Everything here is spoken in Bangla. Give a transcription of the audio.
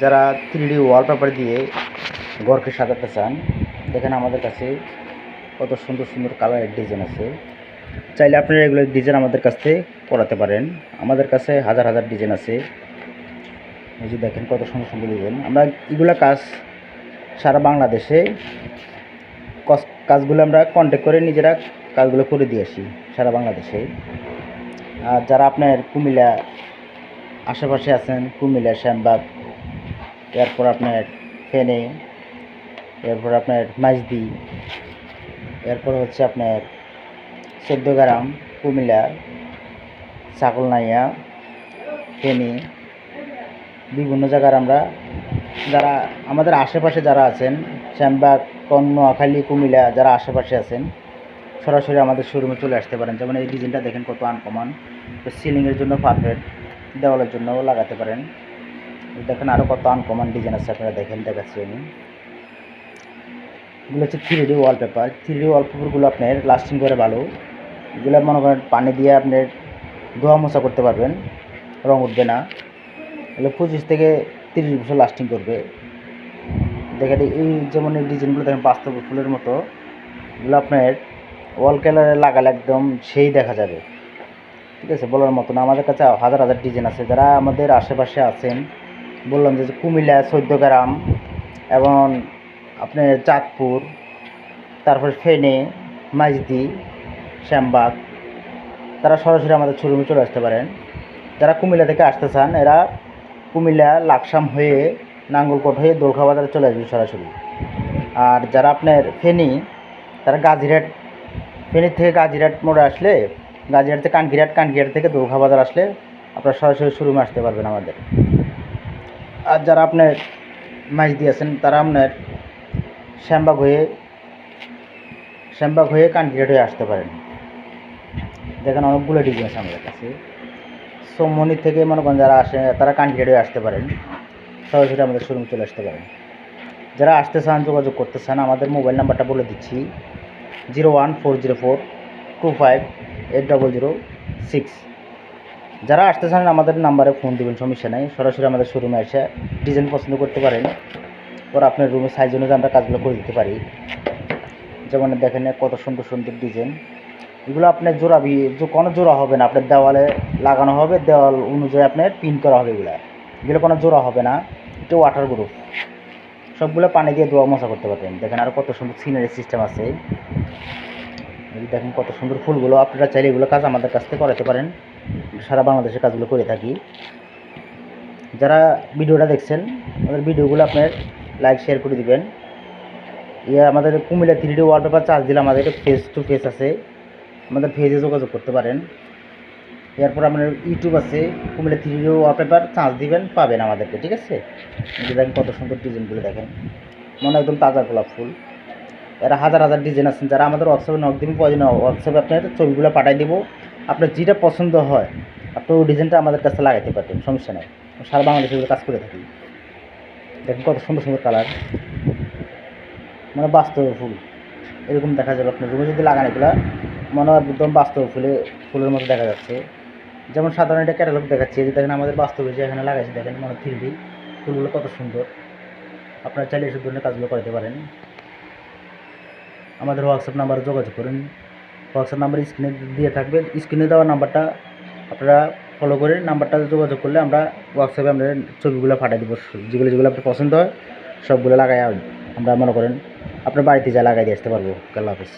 যারা 3D ওয়ালপেপার দিয়ে ঘরকে সাজাতে চান, দেখেন আমাদের কাছে কত সুন্দর সুন্দর কালারের ডিজাইন আছে। চাইলে আপনারা এগুলো ডিজাইন আমাদের কাছ থেকে করাতে পারেন। আমাদের কাছে হাজার হাজার ডিজাইন আছে। এই যে দেখেন কত সুন্দর সুন্দর ডিজাইন। আমরা এগুলো কাজ সারা বাংলাদেশে কাজগুলো আমরা কন্ট্যাক্ট করে নিজেরা কাজগুলো করে দিয়ে আসি সারা বাংলাদেশে। আর যারা আপনার কুমিল্লা আশেপাশে আছেন, কুমিল্লা, শ্যামবাগ, এরপর আপনার ফেনে, এরপর আপনার মাইজদি, এরপর হচ্ছে আপনার 14 গ্রাম, কুমিল্লা, ছাগলনাইয়া, ফেনী, বিভিন্ন জায়গার আমরা যারা আমাদের আশেপাশে যারা আছেন, শ্যামবাগ, নোয়াখালী, কুমিল্লা, যারা আশেপাশে আছেন সরাসরি আমাদের শোরুমে চলে আসতে পারেন। যেমন এই ডিজাইনটা দেখেন কত আনকমন, সিলিংয়ের জন্য পারফেক্ট, দেওয়ালের জন্যও লাগাতে পারেন। দেখেন আরও কত আনকমন ডিজাইন আছে, আপনারা দেখেন, দেখাচ্ছি আমি। এগুলো হচ্ছে 3D ওয়ালপেপার। 3D ওয়ালপেপারগুলো আপনার লাস্টিং করে ভালো। এগুলো মনে করেন পানি দিয়ে আপনার ধোয়া মোছা করতে পারবেন, রং উঠবে না। এগুলো 25 থেকে 30 বছর লাস্টিং করবে। দেখেন এই যেমন এই ডিজাইনগুলো দেখেন বাস্তব ফুলের মতো। এগুলো আপনার ওয়াল কালারে লাগালে একদম সেই দেখা যাবে, ঠিক আছে, বলার মতো না। আমাদের কাছে হাজার হাজার ডিজাইন আছে। যারা আমাদের আশেপাশে আছেন, বললাম যে কুমিল্লা, 14 গ্রাম এবং আপনার চাঁদপুর, তারপর ফেনে, মাইজদি, শ্যামবাগ, তারা সরাসরি আমাদের শোরুমে চলে আসতে পারেন। যারা কুমিল্লা থেকে আসতে চান, এরা কুমিল্লা লাকসাম হয়ে নাঙ্গলকোট হয়ে দোলখা বাজারে চলে আসবে সরাসরি। আর যারা আপনার ফেনী, তারা গাজীরহাট, ফেনীর থেকে গাজীরহাট মোড়ে আসলে, গাজীরহাট থেকে কানকিরহাট থেকে দোলখা বাজার আসলে আপনারা সরাসরি শোরুমে আসতে পারবেন আমাদের। আর যারা আপনার মাইজদি আছেন, তারা আপনার শ্যামবাগ হয়ে কানকিরহাট হয়ে আসতে পারেন। দেখেন অনেকগুলো ডিজাইন আছে আমাদের কাছে। সোমমনি থেকে মনে করেন যারা আসে, তারা কানকিরহাট হয়ে আসতে পারেন, সরাসরি আমাদের শোরুমে চলে আসতে পারেন। যারা আসতে চান, যোগাযোগ করতে চান, আমাদের মোবাইল নাম্বারটা বলে দিচ্ছি, 01404258006। যারা আসতে চান আমাদের নাম্বারে ফোন দেবেন, সমস্যা নেই। সরাসরি আমাদের শোরুমে এসে ডিজাইন পছন্দ করতে পারেন, ওরা আপনার রুমের সাইজ অনুযায়ী আমরা কাজগুলো করে দিতে পারি। যেমন দেখেন কত সুন্দর সুন্দর ডিজাইন। এগুলো আপনার কোনো জোড়া হবে না, আপনার দেওয়ালে লাগানো হবে, দেওয়াল অনুযায়ী আপনার পিন করা হবে। এগুলো কোনো জোড়া হবে না, এটা ওয়াটার প্রুফ। সবগুলো পানি দিয়ে ধোয়া মোছা করতে পারবেন। দেখেন আরও কত সুন্দর সিনারি সিস্টেম আছে। দেখেন কত সুন্দর ফুলগুলো। আপনারা চাইলে এগুলো কাজ আমাদের কাছ থেকে করাতে পারেন। সারা বাংলাদেশে কাজগুলো করে থাকি। যারা ভিডিওটা দেখছেন, আমাদের ভিডিওগুলো আপনার লাইক শেয়ার করে দিবেন। আমাদের কুমিল্লা 3D ওয়ালপেপার চার্জ দিলে আমাদের ফেস টু ফেস আছে, আমাদের ফেজে যোগাযোগ করতে পারেন। এরপর আপনার ইউটিউব আছে, কুমিল্লা 3D ওয়ালপেপার চার্জ দিবেন, পাবেন আমাদেরকে, ঠিক আছে। দেখেন কত সুন্দর ডিজাইনগুলো, দেখেন মনে একদম তাজা গোলাপ ফুল। এরা হাজার হাজার ডিজাইন আছেন। যারা আমাদের হোয়াটসঅ্যাপে নক দিবেন, প্রয়োজন হোয়াটসঅ্যাপে আপনার ছবিগুলো পাঠিয়ে দেবো। আপনার যেটা পছন্দ হয় আপনি ওই ডিজাইনটা আমাদের কাছে লাগাইতে পারবেন, সমস্যা নেই। সারা বাংলাদেশে কাজ করে থাকি। দেখেন কত সুন্দর সুন্দর কালার, মানে বাস্তব ফুল এরকম দেখা যাবে। আপনার রুমে যদি লাগান এগুলো মনে হয় একদম বাস্তব ফুলের মতো দেখা যাচ্ছে। যেমন সাধারণ এটা ক্যাটালগ দেখাচ্ছি, যে দেখেন আমাদের বাস্তবে যে এখানে লাগাইছে, দেখেন মনে 3D ফুলগুলো কত সুন্দর। আপনারা চাইলে এসব ধরনের কাজগুলো করতে পারেন। আমাদের হোয়াটসঅ্যাপ নাম্বারে যোগাযোগ করুন। হোয়াটসঅ্যাপ নাম্বার স্ক্রিনে দিয়ে থাকবে, স্ক্রিনে দেওয়া নাম্বারটা আপনারা ফলো করে নাম্বারটা যোগাযোগ করলে আমরা হোয়াটসঅ্যাপে আমরা ছবিগুলো পাঠিয়ে দেবো। যেগুলো আপনার পছন্দ হয় সবগুলো লাগাই আমরা মনে করেন আপনার বাড়িতে যা লাগাই দিয়ে আসতে পারবো। আল্লাহ হাফেজ।